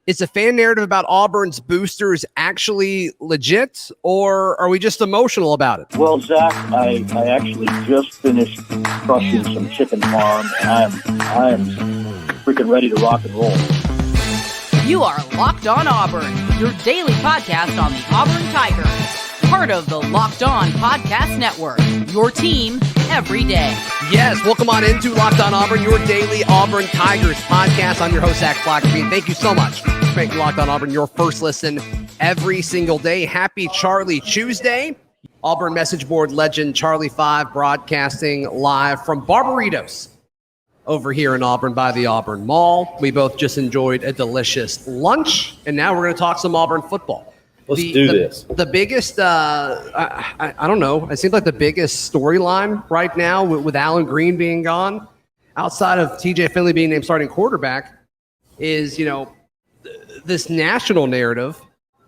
Is the fan narrative about Auburn's boosters actually legit, or are we just emotional about it? Well, Zach, I actually just finished crushing some chicken farm, and I am freaking ready to rock and roll. You are Locked On Auburn, your daily podcast on the Auburn Tigers. Part of the Locked On Podcast Network, your team every day. Yes, welcome on into Locked On Auburn, your daily Auburn Tigers podcast. I'm your host, Zac Blackerby, and thank you so much for making Locked On Auburn your first listen every single day. Happy Charlie Tuesday. Auburn message board legend Charlie 5 broadcasting live from Barbaritos over here in Auburn by the Auburn Mall. We both just enjoyed a delicious lunch, and now we're going to talk some Auburn football. Let's do this. The biggest, I don't know, it seems like the biggest storyline right now with Alan Greene being gone, outside of TJ Finley being named starting quarterback, is, this national narrative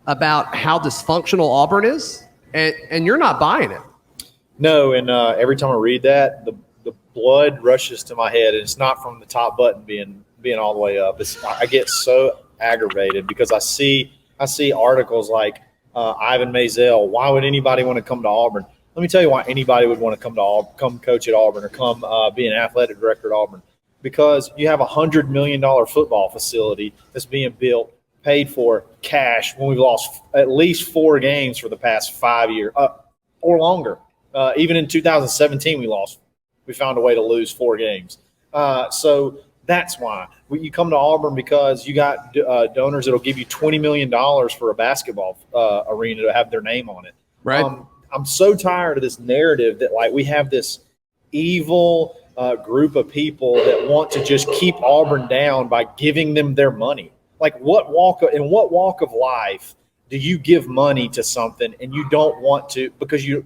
about how dysfunctional Auburn is, and you're not buying it. No, and every time I read that, the blood rushes to my head, and it's not from the top button being all the way up. I get so aggravated because I see articles like Ivan Maisel. Why would anybody want to come to Auburn? Let me tell you why anybody would want to come to Auburn, come coach at Auburn, or come be an athletic director at Auburn. Because you have a $100 million football facility that's being built, paid for, cash, when we've lost at least 4 games for the past 5 years or longer. Even in 2017, we found a way to lose 4 games. So that's why. You come to Auburn because you got donors that will give you $20 million for a basketball arena to have their name on it. Right. I'm so tired of this narrative that, like, we have this evil group of people that want to just keep Auburn down by giving them their money. Like, in what walk of life do you give money to something and you don't want to, because you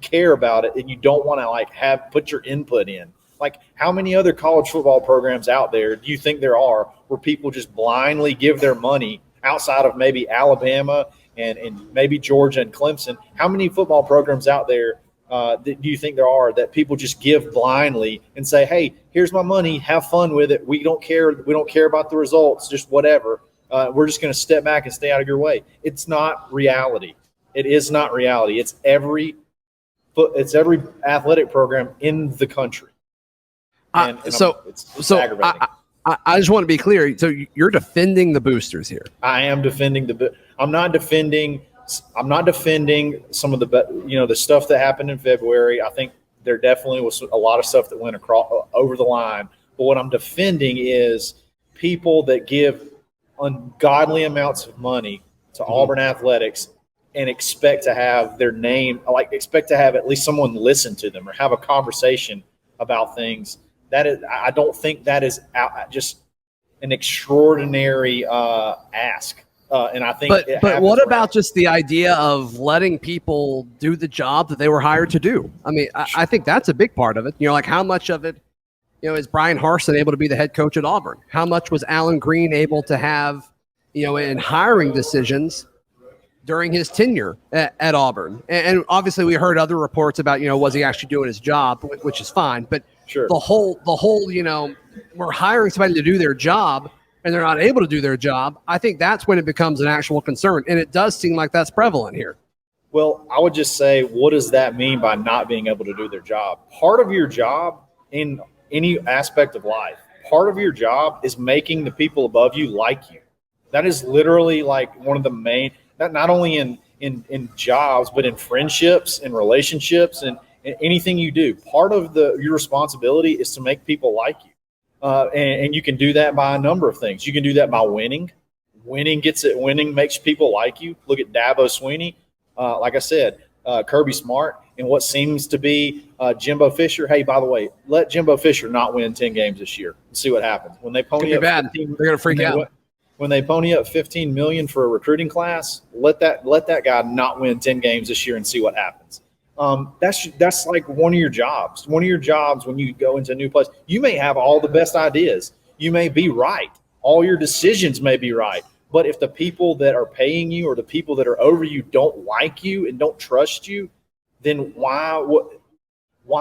care about it and you don't want to put your input in? Like, how many other college football programs out there do you think there are where people just blindly give their money outside of maybe Alabama and maybe Georgia and Clemson? How many football programs out there do you think there are that people just give blindly and say, hey, here's my money, have fun with it. We don't care. We don't care about the results, just whatever. We're just going to step back and stay out of your way. It's not reality. It is not reality. It's every athletic program in the country. It's aggravating. I just want to be clear. So you're defending the boosters here. I am defending I'm not defending some of the stuff that happened in February. I think there definitely was a lot of stuff that went over the line. But what I'm defending is people that give ungodly amounts of money to Auburn athletics and expect to have their name, expect to have at least someone listen to them or have a conversation about things. I don't think that is just an extraordinary ask. And I think but what about just the idea of letting people do the job that they were hired to do? I mean, I think that's a big part of it. Like, how much of it, is Bryan Harsin able to be the head coach at Auburn? How much was Alan Greene able to have, in hiring decisions during his tenure at Auburn? And obviously we heard other reports about, was he actually doing his job, which is fine. But sure, the whole, we're hiring somebody to do their job and they're not able to do their job. I think that's when it becomes an actual concern. And it does seem like that's prevalent here. Well, I would just say, what does that mean by not being able to do their job? Part of your job in any aspect of life, part of your job is making the people above you like you. That is literally like one of the main, not only in jobs, but in friendships and relationships and anything you do. Part of your responsibility is to make people like you. And you can do that by a number of things. You can do that by winning. Winning makes people like you. Look at Dabo Swinney. Like I said, Kirby Smart, and what seems to be Jimbo Fisher. Hey, by the way, let Jimbo Fisher not win 10 games this year and see what happens. When they pony up, they're going to freak out. When they pony up $15 million for a recruiting class, let that guy not win 10 games this year and see what happens. That's like one of your jobs. One of your jobs when you go into a new place, you may have all the best ideas. You may be right. All your decisions may be right. But if the people that are paying you or the people that are over you don't like you and don't trust you, then why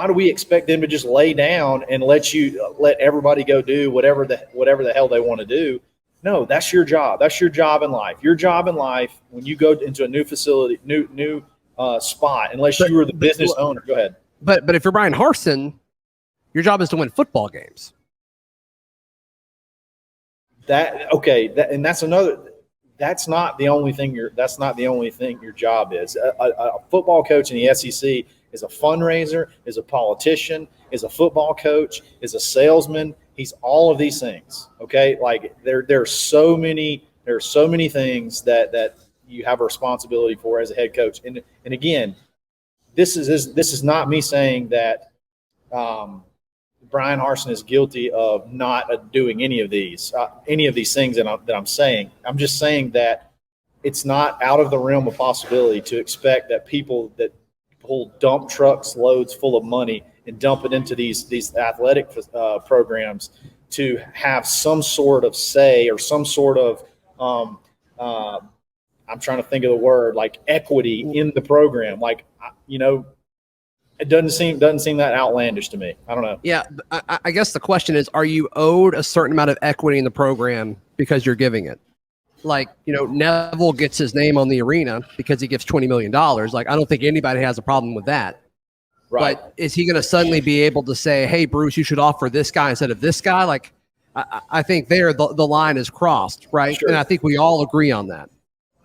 do we expect them to just lay down and let everybody go do whatever the hell they want to do? No, that's your job. That's your job in life. Your job in life when you go into a new facility, new spot, unless you were the business owner. Go ahead. But if you're Bryan Harsin, your job is to win football games. And that's another. That's not the only thing your job is. A football coach in the SEC is a fundraiser, is a politician, is a football coach, is a salesman. He's all of these things. Okay, like there's so many things that you have a responsibility for as a head coach. And again, this is not me saying that Bryan Harsin is guilty of not doing any of these things that I'm saying. I'm just saying that it's not out of the realm of possibility to expect that people that pull dump trucks loads full of money and dump it into these athletic programs to have some sort of say or some sort of I'm trying to think of the word, like equity in the program. Like, it doesn't seem that outlandish to me. I don't know. Yeah, I guess the question is, are you owed a certain amount of equity in the program because you're giving it? Like, Neville gets his name on the arena because he gives $20 million. Like, I don't think anybody has a problem with that. Right. But is he going to suddenly be able to say, hey, Bruce, you should offer this guy instead of this guy? Like, I think there the line is crossed, right? Sure. And I think we all agree on that.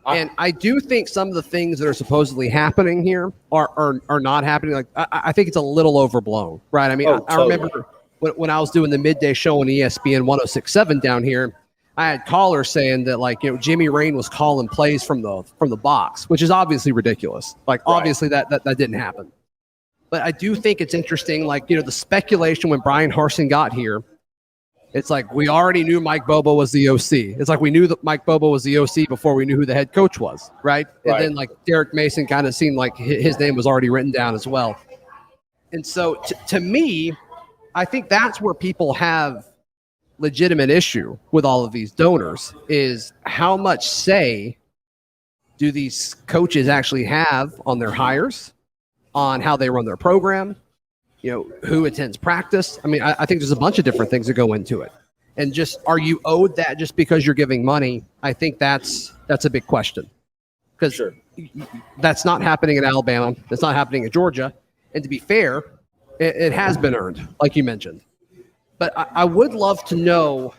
And I do think some of the things that are supposedly happening here are not happening. Like, I think it's a little overblown, right? I mean, I remember when I was doing the midday show on ESPN 106.7 down here, I had callers saying that, like, Jimmy Rain was calling plays from the box, which is obviously ridiculous. Like, obviously that didn't happen. But I do think it's interesting, like, the speculation when Bryan Harsin got here, it's like we already knew Mike Bobo was the OC. It's like we knew that Mike Bobo was the OC before we knew who the head coach was, right? And then, like, Derek Mason kind of seemed like his name was already written down as well. And so to me, I think that's where people have legitimate issue with all of these donors is how much say do these coaches actually have on their hires, on how they run their program, who attends practice. I mean, I think there's a bunch of different things that go into it. And just, are you owed that just because you're giving money? I think that's a big question. Because that's not happening in Alabama. That's not happening in Georgia. And to be fair, it has been earned, like you mentioned. But I would love to know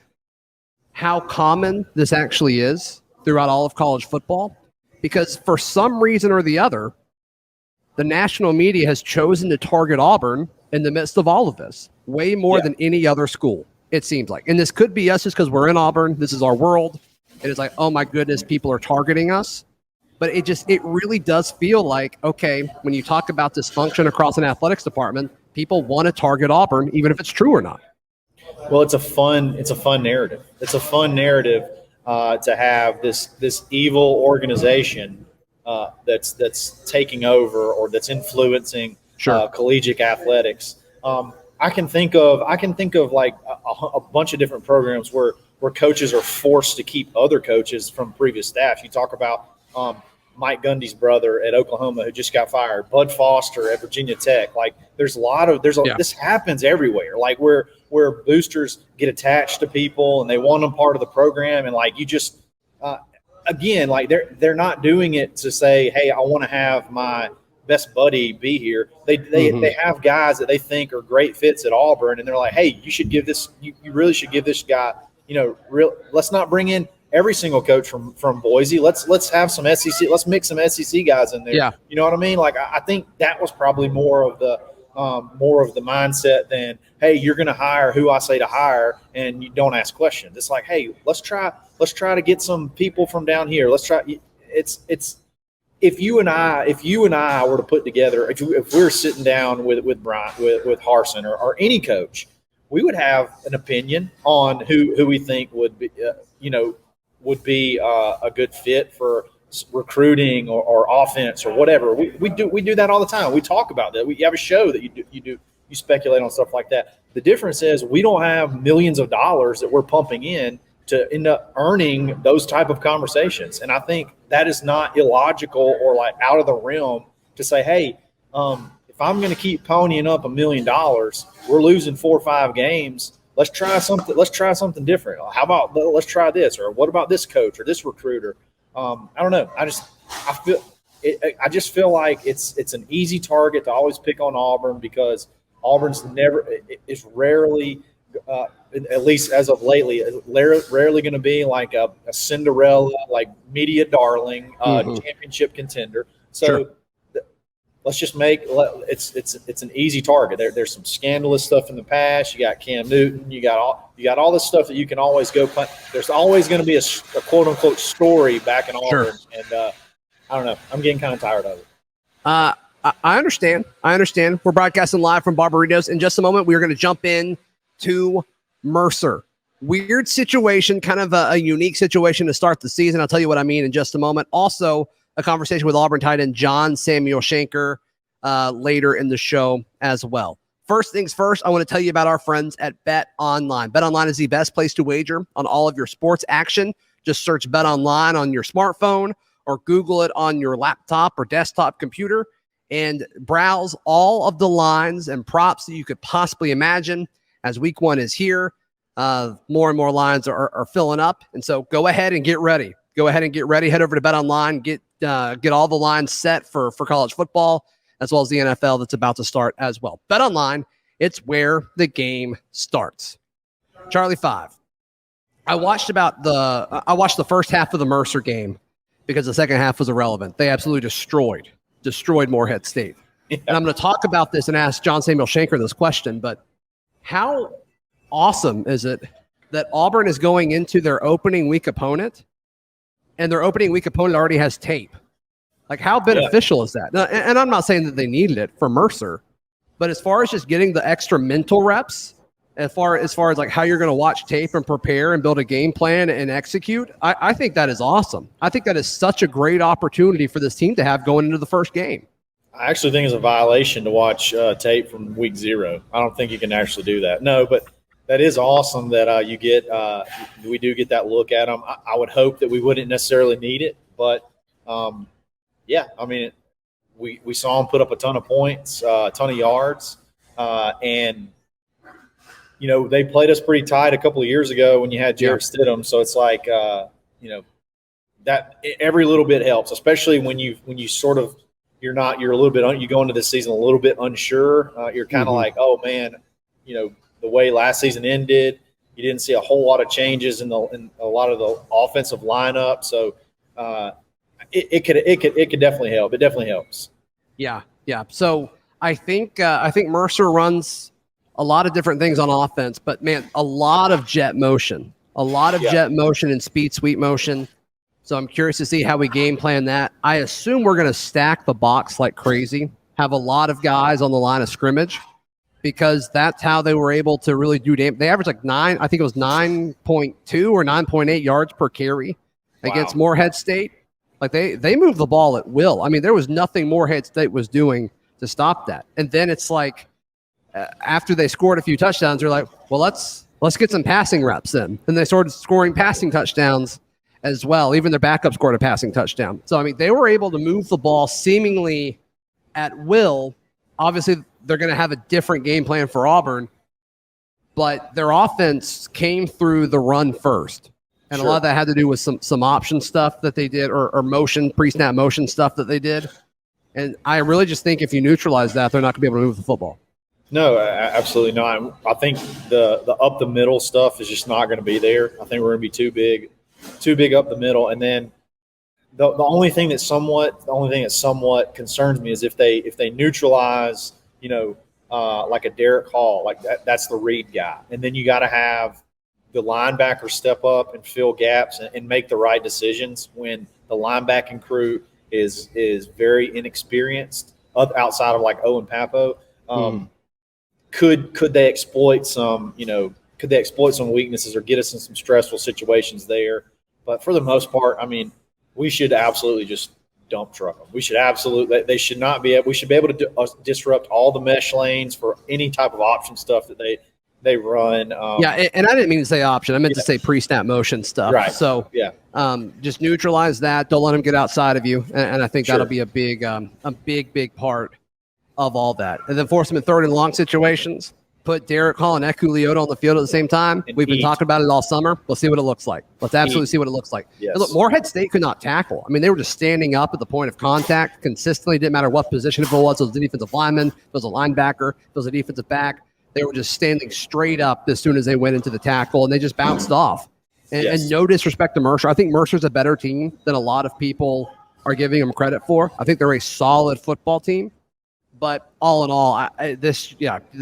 how common this actually is throughout all of college football. Because for some reason or the other, the national media has chosen to target Auburn in the midst of all of this, way more than any other school, it seems like. And this could be us just because we're in Auburn. This is our world. And it's like, oh my goodness, people are targeting us. But it really does feel like, okay, when you talk about dysfunction across an athletics department, people want to target Auburn, even if it's true or not. Well, it's a fun narrative. It's a fun narrative to have this evil organization that's taking over or that's influencing collegiate athletics. I can think of like a bunch of different programs where coaches are forced to keep other coaches from previous staff. You talk about Mike Gundy's brother at Oklahoma who just got fired, Bud Foster at Virginia Tech. Like this happens everywhere. Like where boosters get attached to people and they want them part of the program, and like you just again, like they're not doing it to say, hey, I want to have my best buddy be here. They have guys that they think are great fits at Auburn, and they're like, hey, you should give this. You really should give this guy. Let's not bring in every single coach from Boise. Let's have some SEC. Let's mix some SEC guys in there. Yeah. You know what I mean? Like I think that was probably more of the mindset than, hey, you're going to hire who I say to hire, and you don't ask questions. It's like, hey, let's try to get some people from down here. Let's try. It's if you and I were to put together, if we were sitting down with Bryan, with Harsin or any coach, we would have an opinion on who we think would be a good fit for recruiting or offense or whatever. We do that all the time. We talk about that. We have a show that you speculate on stuff like that. The difference is we don't have millions of dollars that we're pumping in to end up earning those type of conversations. And I think that is not illogical or like out of the realm to say, hey, if I'm going to keep ponying up $1 million, we're losing 4 or 5 games. let's try something. Let's try something different. How about let's try this, or what about this coach or this recruiter? I don't know. I just feel like it's an easy target to always pick on Auburn, because Auburn's is rarely, at least as of lately, rarely going to be like a Cinderella, like media darling, championship contender. So. Sure. Let's just make it's an easy target. There's some scandalous stuff in the past. You got Cam Newton. You got all this stuff that you can always go punt. There's always going to be a quote unquote story back in Auburn, and I don't know. I'm getting kind of tired of it. I understand. We're broadcasting live from Barbaritos. In just a moment, we're going to jump in to Mercer. Weird situation, kind of a unique situation to start the season. I'll tell you what I mean in just a moment. Also, a conversation with Auburn tight end John Samuel Shenker later in the show as well. First things first, I want to tell you about our friends at BetOnline. BetOnline is the best place to wager on all of your sports action. Just search BetOnline on your smartphone or Google it on your laptop or desktop computer and browse all of the lines and props that you could possibly imagine. As week 1 is here, more and more lines are filling up. And so go ahead and get ready. Head over to BetOnline, get all the lines set for college football, as well as the NFL that's about to start as well. BetOnline, it's where the game starts. Charlie 5. I watched the first half of the Mercer game because the second half was irrelevant. They absolutely destroyed Morehead State. Yeah. And I'm going to talk about this and ask John Samuel Shenker this question, but how awesome is it that Auburn is going into their opening week opponent and their opening week opponent already has tape? Like, how beneficial is that? And I'm not saying that they needed it for Mercer, but as far as just getting the extra mental reps, as far as like how you're going to watch tape and prepare and build a game plan and execute, I think that is awesome. I think that is such a great opportunity for this team to have going into the first game. I actually think it's a violation to watch tape from week 0. I don't think you can actually do that. No, but that is awesome that we do get that look at them. I would hope that we wouldn't necessarily need it, but we saw them put up a ton of points, a ton of yards, and they played us pretty tight a couple of years ago when you had Jarrett Stidham. So it's like that every little bit helps, especially when you sort of you're a little bit you go into this season a little bit unsure. You're kind of like, oh man, the way last season ended, you didn't see a whole lot of changes in a lot of the offensive lineup. So it could definitely help. It definitely helps. Yeah. So I think Mercer runs a lot of different things on offense, but man, a lot of jet motion and speed sweep motion. So I'm curious to see how we game plan that. I assume we're going to stack the box like crazy, have a lot of guys on the line of scrimmage, because that's how they were able to really do damage. They averaged like 9.2 or 9.8 yards per carry against Morehead State. Like they moved the ball at will. I mean, there was nothing Morehead State was doing to stop that. And then it's like after they scored a few touchdowns, they're like, well, let's get some passing reps in. And they started scoring passing touchdowns as well. Even their backup scored a passing touchdown. So, I mean, they were able to move the ball seemingly at will. Obviously, they're going to have a different game plan for Auburn, but their offense came through the run first. And a lot of that had to do with some option stuff that they did or motion, pre-snap motion stuff that they did. And I really just think if you neutralize that, they're not going to be able to move the football. No, absolutely not. I think the up the middle stuff is just not going to be there. I think we're going to be too big up the middle. And then the only thing that somewhat concerns me is if they neutralize, like a Derek Hall, like that's the read guy. And then you got to have the linebacker step up and fill gaps and make the right decisions when the linebacking crew is very inexperienced outside of like Owen Papo. Could they exploit some weaknesses or get us in some stressful situations there? But for the most part, I mean, we should absolutely just dump truck them. We should we should be able to disrupt all the mesh lanes for any type of option stuff that they run. And I didn't mean to say option. I meant to say pre-snap motion stuff. Right. So just neutralize that. Don't let them get outside of you. And I think that'll be a big part of all that. And then force them in third and long situations. put Derek Hall and Eku Leota on the field at the same time. And We've been talking about it all summer. Let's see what it looks like. Let's absolutely see what it looks like. Yes. And look, Morehead State could not tackle. I mean, they were just standing up at the point of contact consistently. Didn't matter what position it was. It was a defensive lineman. It was a linebacker. It was a defensive back. They were just standing straight up as soon as they went into the tackle, and they just bounced off. And no disrespect to Mercer. I think Mercer's a better team than a lot of people are giving them credit for. I think they're a solid football team. But all in all, this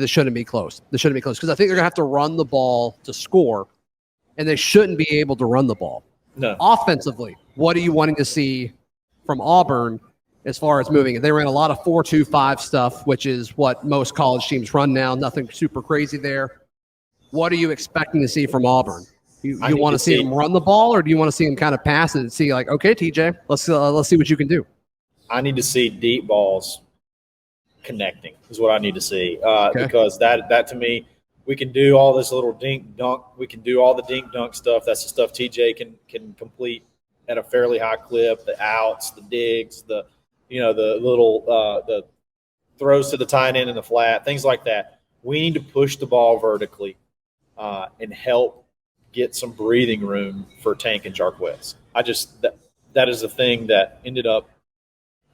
shouldn't be close. This shouldn't be close because I think they're going to have to run the ball to score, and they shouldn't be able to run the ball. No. Offensively, what are you wanting to see from Auburn as far as moving? They ran a lot of 4-2-5 stuff, which is what most college teams run now. Nothing super crazy there. What are you expecting to see from Auburn? You want to see them run the ball, or do you want to see them kind of pass it and see like, okay, TJ, let's see what you can do? I need to see deep balls connecting is what I need to see because that to me, we can do all this little dink dunk. We can do all the dink dunk stuff. That's the stuff TJ can complete at a fairly high clip. The outs, the digs, the little the throws to the tight end and the flat, things like that. We need to push the ball vertically and help get some breathing room for Tank and Jarquez. That is the thing that ended up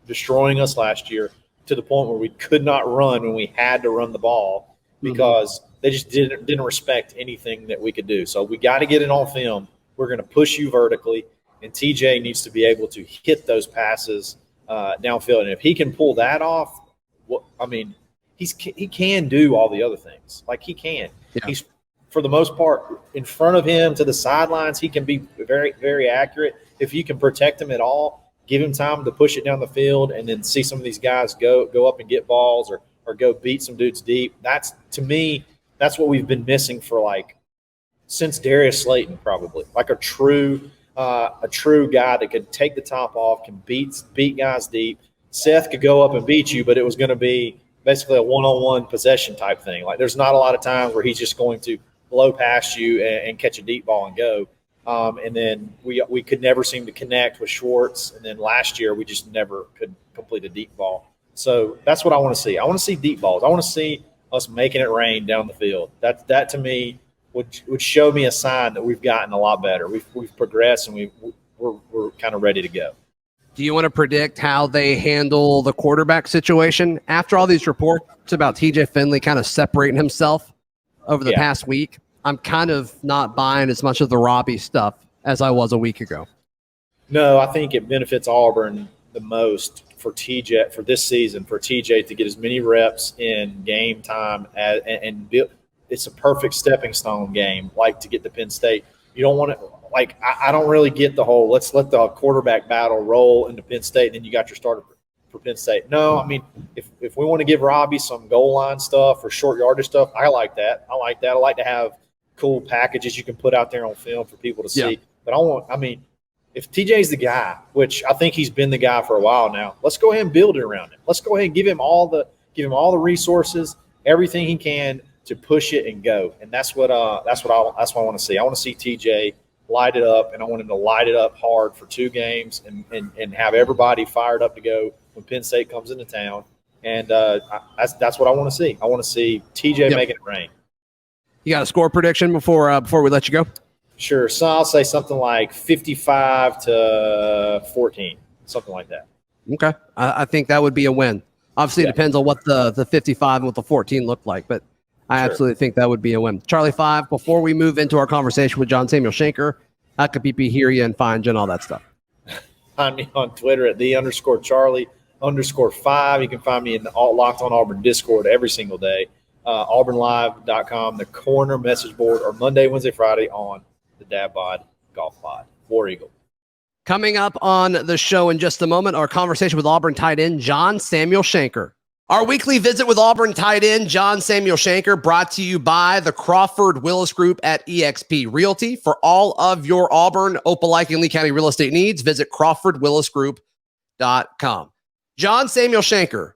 destroying us last year, to the point where we could not run when we had to run the ball because they just didn't respect anything that we could do. So we got to get it on film. We're going to push you vertically, and TJ needs to be able to hit those passes downfield. And if he can pull that off, he can do all the other things. Like he can. Yeah. He's, for the most part, in front of him to the sidelines, he can be very, very accurate. If you can protect him at all, give him time to push it down the field, and then see some of these guys go up and get balls or go beat some dudes deep. That's, to me, that's what we've been missing for since Darius Slayton, probably. Like a true guy that could take the top off, can beat guys deep. Seth could go up and beat you, but it was going to be basically a one-on-one possession type thing. Like there's not a lot of times where he's just going to blow past you and catch a deep ball and go. And then we could never seem to connect with Schwartz. And then last year we just never could complete a deep ball. So that's what I want to see. I want to see deep balls. I want to see us making it rain down the field. That to me would show me a sign that we've gotten a lot better. We've progressed, and we're kind of ready to go. Do you want to predict how they handle the quarterback situation after all these reports about TJ Finley kind of separating himself over the past week? I'm kind of not buying as much of the Robbie stuff as I was a week ago. No, I think it benefits Auburn the most for TJ for this season, for TJ to get as many reps in game time and build. It's a perfect stepping stone game, to get to Penn State. You don't want to I don't really get the whole let's let the quarterback battle roll into Penn State, and then you got your starter for Penn State. No, I mean, if we want to give Robbie some goal line stuff or short yardage stuff, I like that. I like to have cool packages you can put out there on film for people to see. But if TJ's the guy, which I think he's been the guy for a while now, let's go ahead and build it around him. Let's go ahead and give him all the resources, everything he can to push it and go. And that's what I want to see. I want to see TJ light it up, and I want him to light it up hard for 2 games and have everybody fired up to go when Penn State comes into town. And that's what I want to see. I want to see TJ making it rain. You got a score prediction before we let you go? Sure. So I'll say something like 55-14, something like that. Okay. I think that would be a win. Obviously, it depends on what the 55 and what the 14 look like, but I absolutely think that would be a win. Charlie 5, before we move into our conversation with John Samuel Shenker, how could people hear you and find you and all that stuff? Find me on Twitter at _Charlie_5. You can find me in the Locked On Auburn Discord every single day. AuburnLive.com, the corner message board, or Monday, Wednesday, Friday on the Dad Bod Golf Pod. War Eagle. Coming up on the show in just a moment, our conversation with Auburn tight end John Samuel Shenker. Our weekly visit with Auburn tight end John Samuel Shenker, brought to you by the Crawford Willis Group at eXp Realty. For all of your Auburn, Opelika, and Lee County real estate needs, visit CrawfordWillisGroup.com. John Samuel Shenker,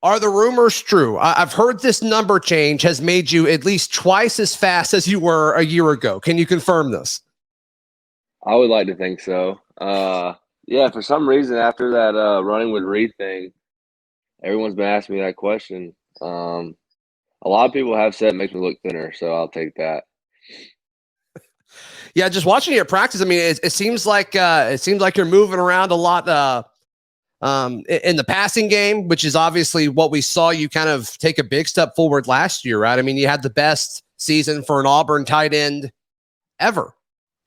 are the rumors true? I've heard this number change has made you at least twice as fast as you were a year ago. Can you confirm this? I would like to think so. For some reason, after that running with Reed thing, everyone's been asking me that question. I A lot of people have said it makes me look thinner, so I'll take that. Yeah, just watching you at practice, I mean, it seems like you're moving around a lot in the passing game, which is obviously what we saw you kind of take a big step forward last year, right? I mean, you had the best season for an Auburn tight end ever.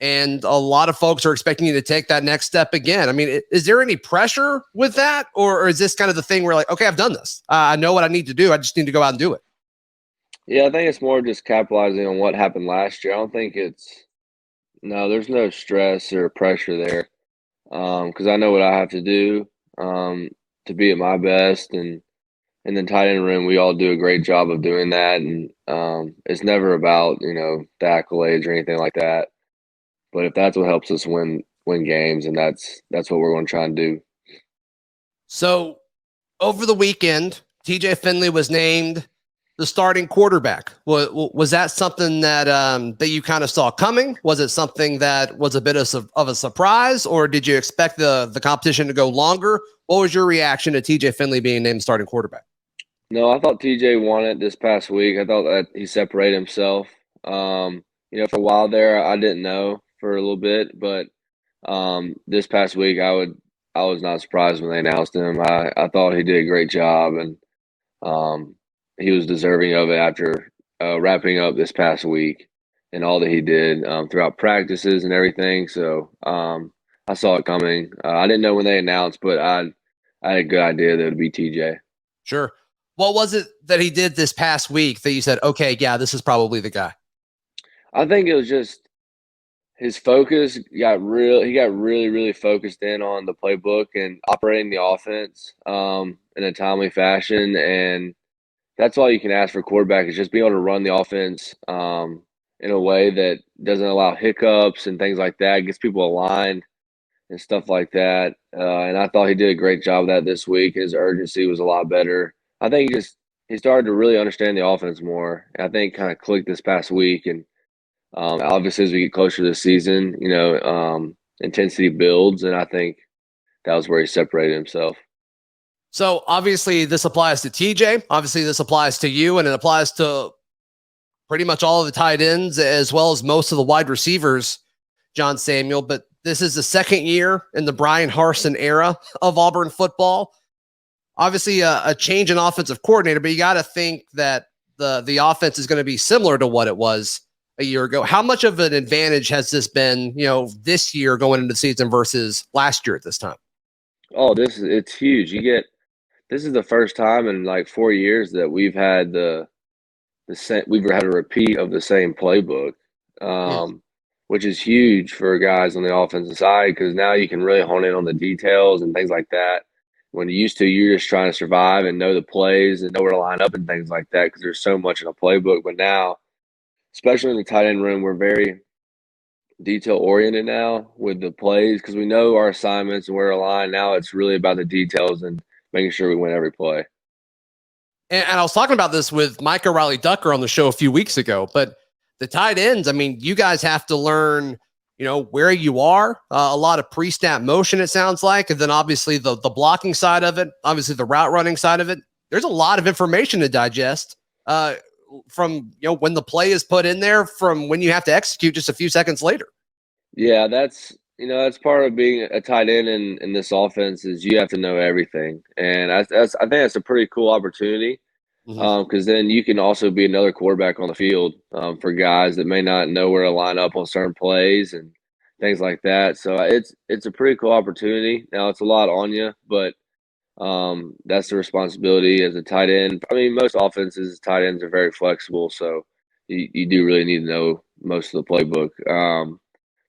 And a lot of folks are expecting you to take that next step again. I mean, is there any pressure with that? Or is this kind of the thing where like, okay, I've done this. I know what I need to do. I just need to go out and do it. Yeah, I think it's more just capitalizing on what happened last year. I don't think there's no stress or pressure there, because I know what I have to do to be at my best. And in the tight end room, we all do a great job of doing that. And it's never about, the accolades or anything like that. But if that's what helps us win games, and that's what we're going to try and do. So over the weekend, TJ Finley was named the starting quarterback. Was that something that you kind of saw coming? Was it something that was a bit of a surprise, or did you expect the competition to go longer? What was your reaction to TJ Finley being named starting quarterback? No, I thought TJ won it this past week. I thought that he separated himself. For a while there, I didn't know for a little bit, but this past week, I was not surprised when they announced him. I thought he did a great job, and he was deserving of it after wrapping up this past week and all that he did throughout practices and everything. So I saw it coming. I didn't know when they announced, but I had a good idea that it would be TJ. Sure. What was it that he did this past week that you said, okay, yeah, this is probably the guy? I think it was just his focus. He got really, really focused in on the playbook and operating the offense in a timely fashion. And that's all you can ask for a quarterback, is just being able to run the offense in a way that doesn't allow hiccups and things like that, gets people aligned and stuff like that. And I thought he did a great job of that this week. His urgency was a lot better. I think he started to really understand the offense more. I think kind of clicked this past week. And obviously, as we get closer to the season, intensity builds, and I think that was where he separated himself. So obviously this applies to TJ. Obviously this applies to you, and it applies to pretty much all of the tight ends as well as most of the wide receivers, John Samuel. But this is the second year in the Bryan Harsin era of Auburn football. Obviously a change in offensive coordinator, but you got to think that the offense is going to be similar to what it was a year ago. How much of an advantage has this been, this year going into the season versus last year at this time? Oh, it's huge. This is the first time in like 4 years that we've had we've had a repeat of the same playbook, which is huge for guys on the offensive side, because now you can really hone in on the details and things like that. When you used to, you're just trying to survive and know the plays and know where to line up and things like that, because there's so much in a playbook. But now, especially in the tight end room, we're very detail-oriented now with the plays, because we know our assignments and where to line. Now it's really about the details and making sure we win every play. And I was talking about this with Micah Riley-Ducker on the show a few weeks ago, but the tight ends, I mean, you guys have to learn, where you are, a lot of pre-snap motion, it sounds like. And then obviously the blocking side of it, obviously the route running side of it. There's a lot of information to digest from, when the play is put in there from when you have to execute just a few seconds later. Yeah, that's part of being a tight end in this offense, is you have to know everything. And I think that's a pretty cool opportunity, because then you can also be another quarterback on the field for guys that may not know where to line up on certain plays and things like that. So it's a pretty cool opportunity. Now, it's a lot on you, but that's the responsibility as a tight end. I mean, most offenses, tight ends are very flexible, so you do really need to know most of the playbook.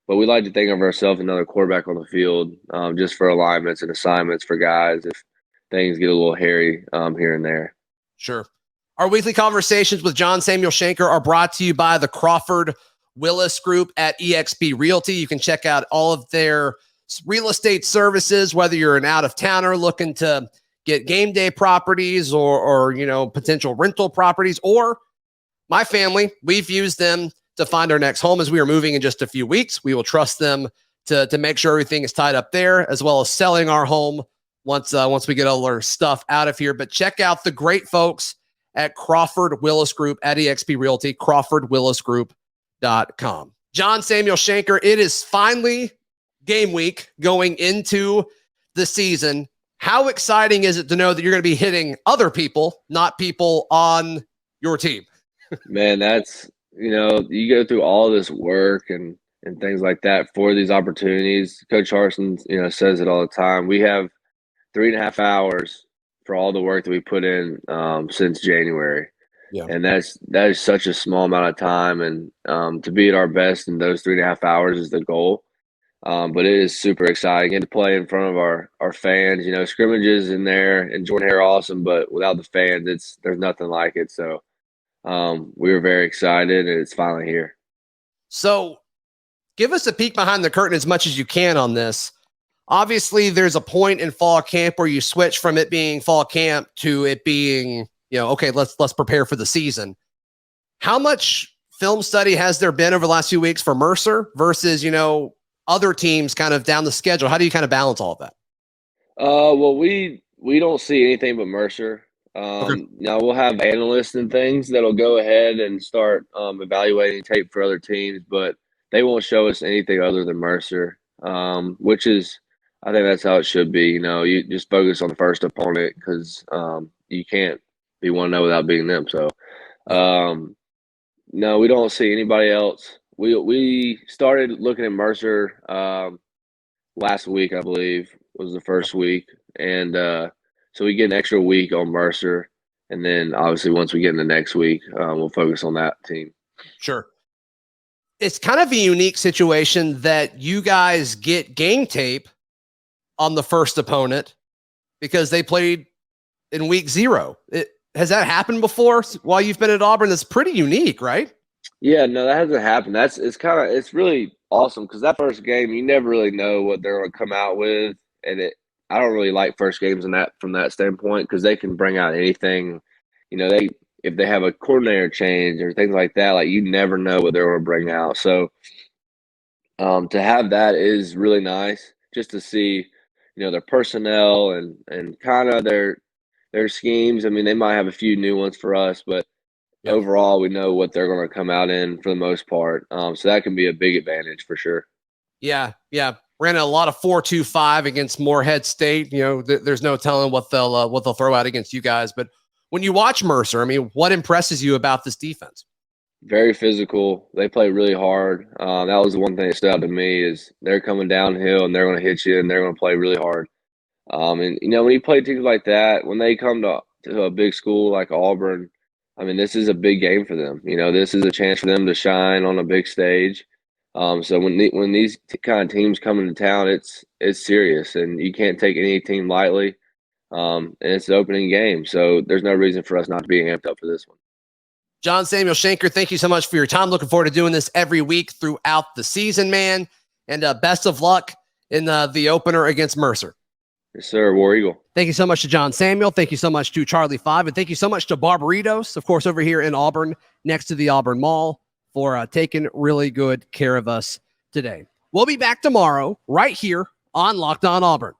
But we like to think of ourselves another quarterback on the field, just for alignments and assignments for guys if things get a little hairy here and there. Sure. Our weekly conversations with John Samuel Shenker are brought to you by the Crawford Willis Group at eXp Realty. You can check out all of their real estate services, whether you're an out-of-towner looking to get game day properties or potential rental properties, or my family, we've used them to find our next home as we are moving in just a few weeks. We will trust them to make sure everything is tied up there, as well as selling our home once we get all our stuff out of here. But check out the great folks at Crawford Willis Group at eXp Realty, crawfordwillisgroup.com. John Samuel Shenker, it is finally game week going into the season. How exciting is it to know that you're going to be hitting other people, not people on your team? Man, that's, you go through all this work and things like that for these opportunities. Coach Harsin, says it all the time. We have 3.5 hours for all the work that we put in since January. Yeah. And that is such a small amount of time. And to be at our best in those 3.5 hours is the goal. But it is super exciting. And to play in front of our fans, scrimmages in there and Jordan Hare are awesome, but without the fans, there's nothing like it. So we were very excited, and it's finally here. So give us a peek behind the curtain as much as you can on this. Obviously, there's a point in fall camp where you switch from it being fall camp to it being, okay, let's prepare for the season. How much film study has there been over the last few weeks for Mercer versus, other teams kind of down the schedule? How do you kind of balance all of that? Well, we don't see anything but Mercer. Okay. Now we'll have analysts and things that'll go ahead and start evaluating tape for other teams, but they won't show us anything other than Mercer, which is, I think that's how it should be. You just focus on the first opponent because you can't be 1-0 without beating them. So, no, we don't see anybody else. We started looking at Mercer last week, I believe, was the first week. And so we get an extra week on Mercer. And then, obviously, once we get into next week, we'll focus on that team. Sure. It's kind of a unique situation that you guys get game tape on the first opponent because they played in week 0. Has that happened before while you've been at Auburn? That's pretty unique, right? Yeah, no, that hasn't happened. It's really awesome because that first game, you never really know what they're going to come out with. And I don't really like first games from that standpoint because they can bring out anything. If they have a coordinator change or things like that, like you never know what they're going to bring out. So to have that is really nice just to see, their personnel and kind of their schemes. I mean, they might have a few new ones for us, but overall, we know what they're going to come out in for the most part. So that can be a big advantage for sure. Yeah. Ran a lot of 4-2-5 against Morehead State. There's no telling what they'll throw out against you guys. But when you watch Mercer, I mean, what impresses you about this defense? Very physical. They play really hard. That was the one thing that stood out to me is they're coming downhill and they're going to hit you and they're going to play really hard. And when you play teams like that, when they come to a big school like Auburn, I mean, this is a big game for them. This is a chance for them to shine on a big stage. So when these kind of teams come into town, it's serious, and you can't take any team lightly. And it's the opening game, so there's no reason for us not to be amped up for this one. John Samuel Shenker, thank you so much for your time. Looking forward to doing this every week throughout the season, man. And best of luck in the opener against Mercer. Yes, sir. War Eagle. Thank you so much to John Samuel. Thank you so much to Charlie 5. And thank you so much to Barbaritos, of course, over here in Auburn, next to the Auburn Mall, for taking really good care of us today. We'll be back tomorrow right here on Locked On Auburn.